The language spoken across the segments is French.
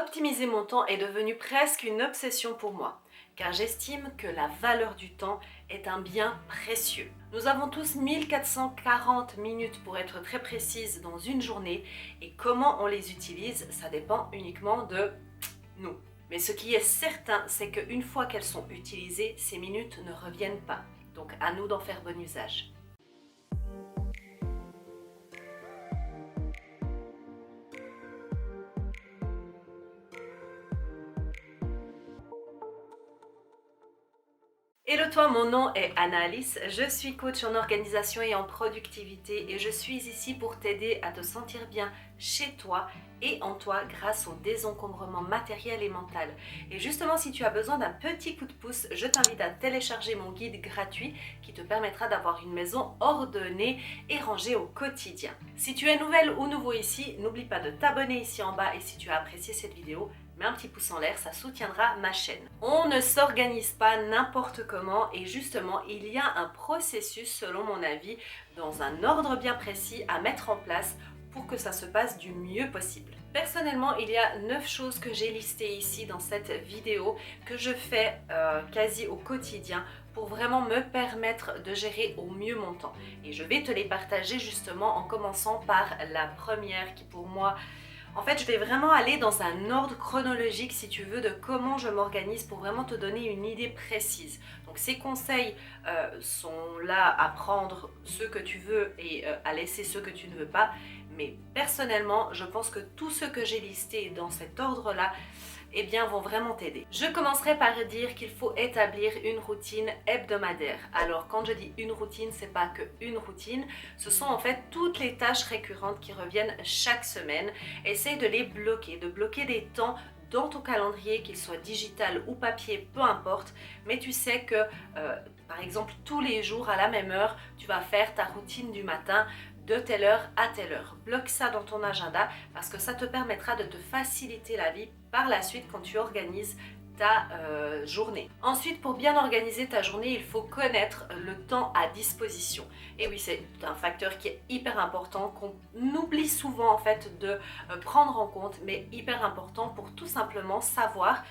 Optimiser mon temps est devenu presque une obsession pour moi, car j'estime que la valeur du temps est un bien précieux. Nous avons tous 1440 minutes pour être très précise dans une journée, et comment on les utilise, ça dépend uniquement de nous. Mais ce qui est certain, c'est qu'une fois qu'elles sont utilisées, ces minutes ne reviennent pas. Donc à nous d'en faire bon usage. Hello toi, mon nom est Anaïs, je suis coach en organisation et en productivité et je suis ici pour t'aider à te sentir bien chez toi et en toi grâce au désencombrement matériel et mental. Et justement, si tu as besoin d'un petit coup de pouce, je t'invite à télécharger mon guide gratuit qui te permettra d'avoir une maison ordonnée et rangée au quotidien. Si tu es nouvelle ou nouveau ici, n'oublie pas de t'abonner ici en bas et si tu as apprécié cette vidéo, mets un petit pouce en l'air, ça soutiendra ma chaîne. On ne s'organise pas n'importe comment et justement, il y a un processus, selon mon avis, dans un ordre bien précis à mettre en place pour que ça se passe du mieux possible. Personnellement, il y a 9 choses que j'ai listées ici dans cette vidéo que je fais quasi au quotidien pour vraiment me permettre de gérer au mieux mon temps. Et je vais te les partager justement en commençant par la première qui pour moi... En fait, je vais vraiment aller dans un ordre chronologique, si tu veux, de comment je m'organise pour vraiment te donner une idée précise. Donc, ces conseils sont là à prendre ceux que tu veux et à laisser ceux que tu ne veux pas. Mais personnellement, je pense que tous ceux que j'ai listés dans cet ordre-là, eh bien, vont vraiment t'aider. Je commencerai par dire qu'il faut établir une routine hebdomadaire. Alors, quand je dis une routine, c'est pas que une routine, ce sont en fait toutes les tâches récurrentes qui reviennent chaque semaine. Essaye de les bloquer, de bloquer des temps dans ton calendrier, qu'il soit digital ou papier, peu importe, mais tu sais que, par exemple, tous les jours à la même heure, tu vas faire ta routine du matin, de telle heure à telle heure. Bloque ça dans ton agenda parce que ça te permettra de te faciliter la vie par la suite quand tu organises ta journée. Ensuite, pour bien organiser ta journée, il faut connaître le temps à disposition. Et oui, c'est un facteur qui est hyper important, qu'on oublie souvent en fait de prendre en compte, mais hyper important pour tout simplement savoir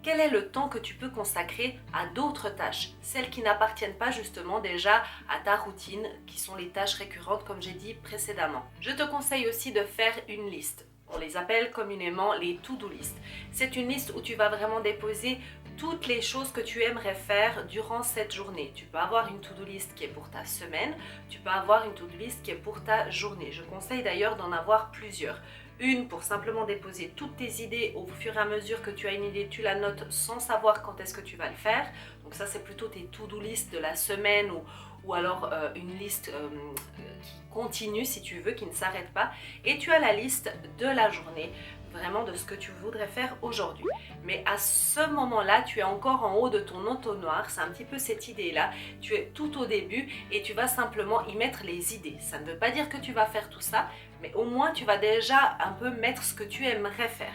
quel est le temps que tu peux consacrer à d'autres tâches, celles qui n'appartiennent pas justement déjà à ta routine, qui sont les tâches récurrentes comme j'ai dit précédemment. Je te conseille aussi de faire une liste. On les appelle communément les to-do list. C'est une liste où tu vas vraiment déposer toutes les choses que tu aimerais faire durant cette journée. Tu peux avoir une to-do list qui est pour ta semaine, tu peux avoir une to-do list qui est pour ta journée. Je conseille d'ailleurs d'en avoir plusieurs. Une pour simplement déposer toutes tes idées au fur et à mesure que tu as une idée, tu la notes sans savoir quand est-ce que tu vas le faire. Donc ça c'est plutôt tes to-do list de la semaine ou alors une liste qui continue si tu veux, qui ne s'arrête pas. Et tu as la liste de la journée, vraiment de ce que tu voudrais faire aujourd'hui. Mais à ce moment-là, tu es encore en haut de ton entonnoir, c'est un petit peu cette idée-là. Tu es tout au début et tu vas simplement y mettre les idées. Ça ne veut pas dire que tu vas faire tout ça, mais au moins tu vas déjà un peu mettre ce que tu aimerais faire.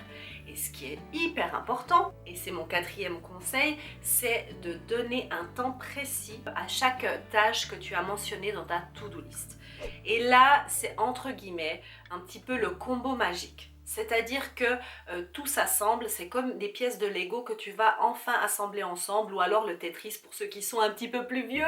Et ce qui est hyper important, et c'est mon 4e conseil, c'est de donner un temps précis à chaque tâche que tu as mentionnée dans ta to-do list. Et là, c'est entre guillemets un petit peu le combo magique. C'est-à-dire que tout s'assemble, c'est comme des pièces de Lego que tu vas enfin assembler ensemble, ou alors le Tetris pour ceux qui sont un petit peu plus vieux,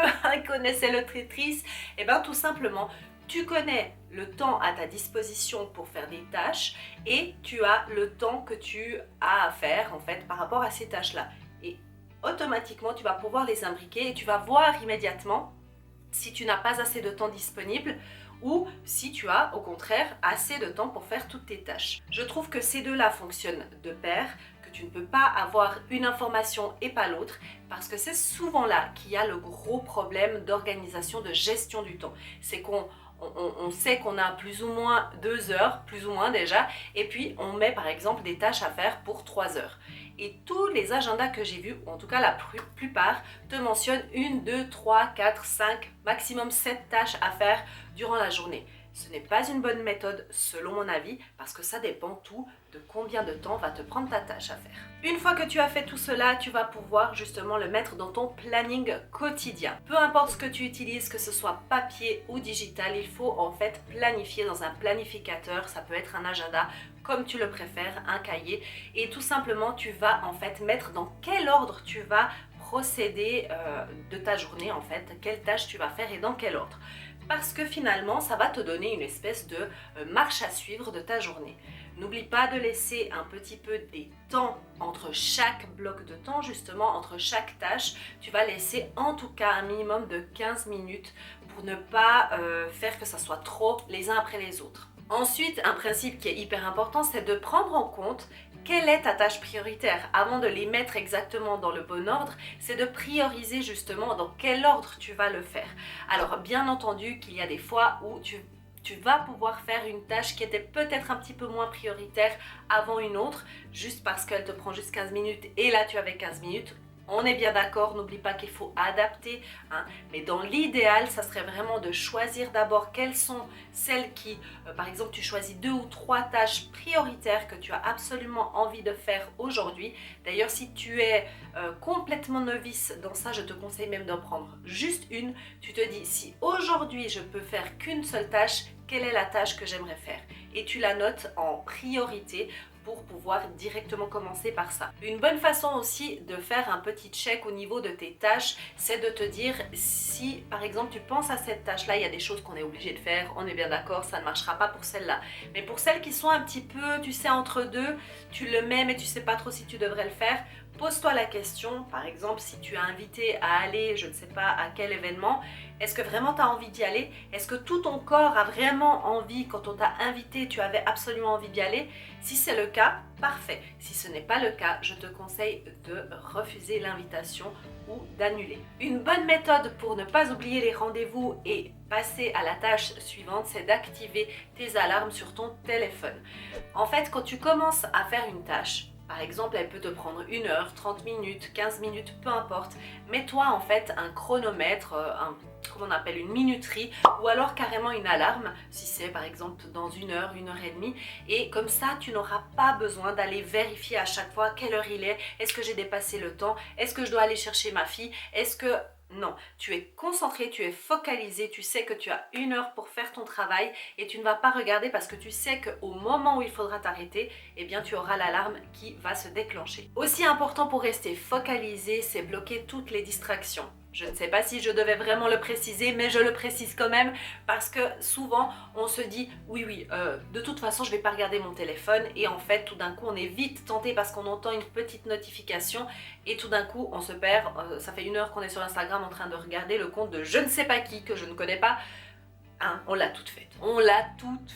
connaissaient le Tetris. Et bien tout simplement, tu connais le temps à ta disposition pour faire des tâches et tu as le temps que tu as à faire en fait par rapport à ces tâches-là. Et automatiquement, tu vas pouvoir les imbriquer et tu vas voir immédiatement si tu n'as pas assez de temps disponible ou si tu as au contraire assez de temps pour faire toutes tes tâches. Je trouve que ces deux-là fonctionnent de pair, que tu ne peux pas avoir une information et pas l'autre, parce que c'est souvent là qu'il y a le gros problème d'organisation, de gestion du temps. C'est qu'on sait qu'on a plus ou moins 2 heures, plus ou moins déjà, et puis on met par exemple des tâches à faire pour 3 heures. Et tous les agendas que j'ai vus, ou en tout cas la plupart, te mentionnent 1, 2, 3, 4, 5, maximum 7 tâches à faire durant la journée. Ce n'est pas une bonne méthode selon mon avis parce que ça dépend tout de combien de temps va te prendre ta tâche à faire. Une fois que tu as fait tout cela, tu vas pouvoir justement le mettre dans ton planning quotidien. Peu importe ce que tu utilises, que ce soit papier ou digital, il faut en fait planifier dans un planificateur, ça peut être un agenda, comme tu le préfères, un cahier, et tout simplement tu vas en fait mettre dans quel ordre tu vas procéder de ta journée, en fait, quelle tâche tu vas faire et dans quel ordre. Parce que finalement, ça va te donner une espèce de marche à suivre de ta journée. N'oublie pas de laisser un petit peu des temps entre chaque bloc de temps, justement, entre chaque tâche. Tu vas laisser en tout cas un minimum de 15 minutes pour ne pas faire que ça soit trop les uns après les autres. Ensuite, un principe qui est hyper important, c'est de prendre en compte quelle est ta tâche prioritaire. Avant de les mettre exactement dans le bon ordre, c'est de prioriser justement dans quel ordre tu vas le faire. Alors bien entendu qu'il y a des fois où tu vas pouvoir faire une tâche qui était peut-être un petit peu moins prioritaire avant une autre, juste parce qu'elle te prend juste 15 minutes et là tu avais 15 minutes. On est bien d'accord, n'oublie pas qu'il faut adapter, hein, mais dans l'idéal, ça serait vraiment de choisir d'abord quelles sont celles qui, par exemple, tu choisis 2 ou 3 tâches prioritaires que tu as absolument envie de faire aujourd'hui. D'ailleurs, si tu es complètement novice dans ça, je te conseille même d'en prendre juste une. Tu te dis, si aujourd'hui je peux faire qu'une seule tâche, quelle est la tâche que j'aimerais faire? Et tu la notes en priorité pour pouvoir directement commencer par ça. Une bonne façon aussi de faire un petit check au niveau de tes tâches, c'est de te dire si par exemple tu penses à cette tâche-là, il y a des choses qu'on est obligé de faire, on est bien d'accord, ça ne marchera pas pour celle-là. Mais pour celles qui sont un petit peu, tu sais, entre deux, tu le mets mais tu sais pas trop si tu devrais le faire, pose-toi la question, par exemple, si tu es invité à aller, je ne sais pas à quel événement, est-ce que vraiment tu as envie d'y aller? Est-ce que tout ton corps a vraiment envie, quand on t'a invité, tu avais absolument envie d'y aller? Si c'est le cas, parfait. Si ce n'est pas le cas, je te conseille de refuser l'invitation ou d'annuler. Une bonne méthode pour ne pas oublier les rendez-vous et passer à la tâche suivante, c'est d'activer tes alarmes sur ton téléphone. En fait, quand tu commences à faire une tâche, par exemple, elle peut te prendre 1 heure, 30 minutes, 15 minutes, peu importe. Mets-toi en fait un chronomètre, comment on appelle, une minuterie, ou alors carrément une alarme, si c'est par exemple dans 1 heure, 1 heure et demie. Et comme ça, tu n'auras pas besoin d'aller vérifier à chaque fois quelle heure il est que j'ai dépassé le temps, est-ce que je dois aller chercher ma fille, est-ce que... Non, tu es concentré, tu es focalisé, tu sais que tu as 1 heure pour faire ton travail et tu ne vas pas regarder parce que tu sais qu'au moment où il faudra t'arrêter, eh bien tu auras l'alarme qui va se déclencher. Aussi important pour rester focalisé, c'est bloquer toutes les distractions. Je ne sais pas si je devais vraiment le préciser, mais je le précise quand même parce que souvent on se dit oui, de toute façon je ne vais pas regarder mon téléphone et en fait tout d'un coup on est vite tenté parce qu'on entend une petite notification et tout d'un coup on se perd, ça fait 1 heure qu'on est sur Instagram en train de regarder le compte de je ne sais pas qui que je ne connais pas. Hein, on l'a toute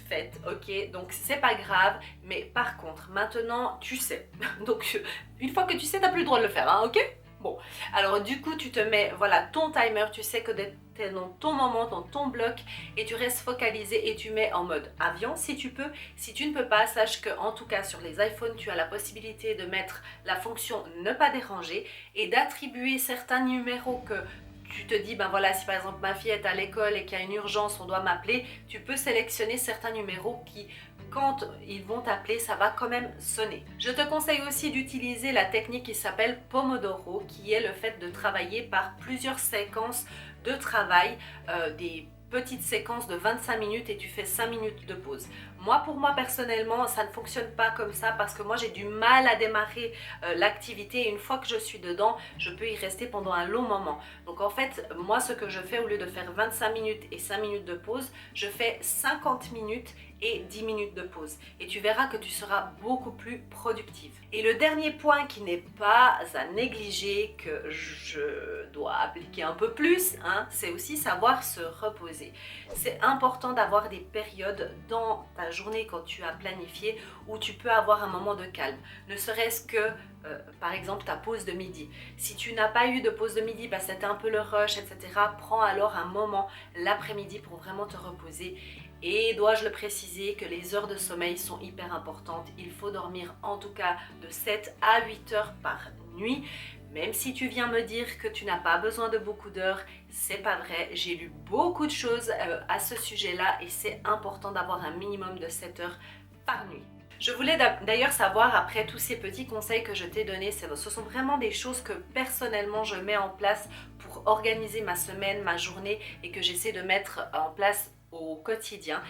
faite, ok, donc c'est pas grave, mais par contre maintenant tu sais, donc une fois que tu sais t'as plus le droit de le faire, hein, ok? Bon, alors du coup tu te mets, voilà, ton timer, tu sais que tu es dans ton moment, dans ton bloc et tu restes focalisé et tu mets en mode avion si tu peux. Si tu ne peux pas, sache que en tout cas sur les iPhones, tu as la possibilité de mettre la fonction ne pas déranger et d'attribuer certains numéros que tu te dis, ben voilà, si par exemple ma fille est à l'école et qu'il y a une urgence, on doit m'appeler, tu peux sélectionner certains numéros qui, quand ils vont t'appeler, ça va quand même sonner. Je te conseille aussi d'utiliser la technique qui s'appelle Pomodoro, qui est le fait de travailler par plusieurs séquences de travail, des petites séquences de 25 minutes et tu fais 5 minutes de pause. Pour moi personnellement, ça ne fonctionne pas comme ça parce que moi j'ai du mal à démarrer l'activité et une fois que je suis dedans, je peux y rester pendant un long moment. Donc en fait, moi ce que je fais, au lieu de faire 25 minutes et 5 minutes de pause, je fais 50 minutes et 10 minutes de pause. Et tu verras que tu seras beaucoup plus productive. Et le dernier point qui n'est pas à négliger, que je dois appliquer un peu plus, hein, c'est aussi savoir se reposer. C'est important d'avoir des périodes dans ta journée quand tu as planifié où tu peux avoir un moment de calme. Ne serait-ce que par exemple ta pause de midi. Si tu n'as pas eu de pause de midi, bah, c'était un peu le rush, etc. Prends alors un moment l'après-midi pour vraiment te reposer. Et dois-je le préciser que les heures de sommeil sont hyper importantes. Il faut dormir en tout cas de 7 à 8 heures par nuit. Même si tu viens me dire que tu n'as pas besoin de beaucoup d'heures, c'est pas vrai. J'ai lu beaucoup de choses à ce sujet-là et c'est important d'avoir un minimum de 7 heures par nuit. Je voulais d'ailleurs savoir, après tous ces petits conseils que je t'ai donnés, ce sont vraiment des choses que personnellement je mets en place pour organiser ma semaine, ma journée et que j'essaie de mettre en place au quotidien.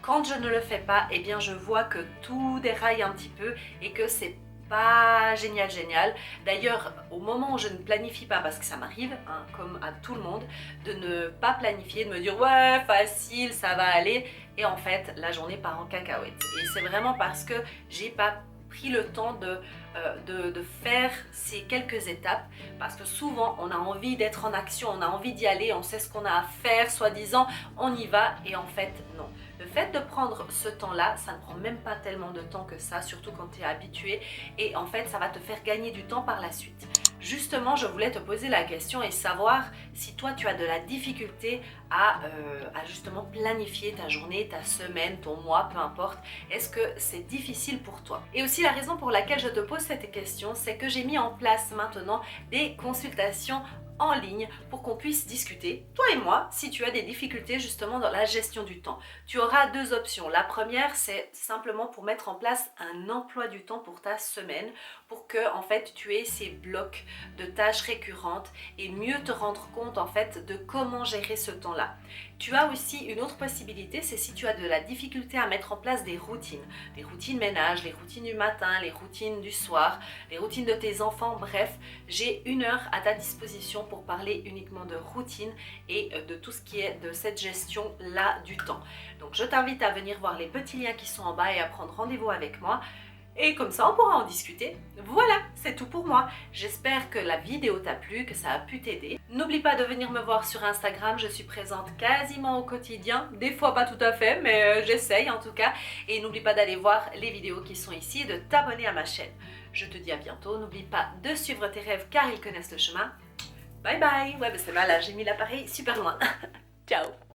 Quand je ne le fais pas, eh bien je vois que tout déraille un petit peu et que c'est pas génial génial. D'ailleurs, au moment où je ne planifie pas, parce que ça m'arrive, hein, comme à tout le monde, de ne pas planifier, de me dire ouais facile, ça va aller, et en fait la journée part en cacahuète. Et c'est vraiment parce que j'ai pas pris le temps de faire ces quelques étapes, parce que souvent on a envie d'être en action, on a envie d'y aller, on sait ce qu'on a à faire, soi-disant on y va, et en fait non. Le fait de prendre ce temps-là, ça ne prend même pas tellement de temps que ça, surtout quand tu es habitué, et en fait ça va te faire gagner du temps par la suite. Justement, je voulais te poser la question et savoir si toi tu as de la difficulté à justement planifier ta journée, ta semaine, ton mois, peu importe. Est-ce que c'est difficile pour toi? Et aussi la raison pour laquelle je te pose cette question, c'est que j'ai mis en place maintenant des consultations en ligne pour qu'on puisse discuter, toi et moi, si tu as des difficultés justement dans la gestion du temps. Tu auras deux options. La première, c'est simplement pour mettre en place un emploi du temps pour ta semaine, pour que en fait tu aies ces blocs de tâches récurrentes et mieux te rendre compte en fait de comment gérer ce temps-là. Tu as aussi une autre possibilité, c'est si tu as de la difficulté à mettre en place des routines ménage, les routines du matin, les routines du soir, les routines de tes enfants, bref, j'ai 1 heure à ta disposition pour parler uniquement de routine et de tout ce qui est de cette gestion-là du temps. Donc je t'invite à venir voir les petits liens qui sont en bas et à prendre rendez-vous avec moi. Et comme ça, on pourra en discuter. Voilà, c'est tout pour moi. J'espère que la vidéo t'a plu, que ça a pu t'aider. N'oublie pas de venir me voir sur Instagram, je suis présente quasiment au quotidien. Des fois pas tout à fait, mais j'essaye en tout cas. Et n'oublie pas d'aller voir les vidéos qui sont ici et de t'abonner à ma chaîne. Je te dis à bientôt. N'oublie pas de suivre tes rêves car ils connaissent le chemin. Bye bye. Ouais, mais c'est mal, là, j'ai mis l'appareil super loin. Ciao.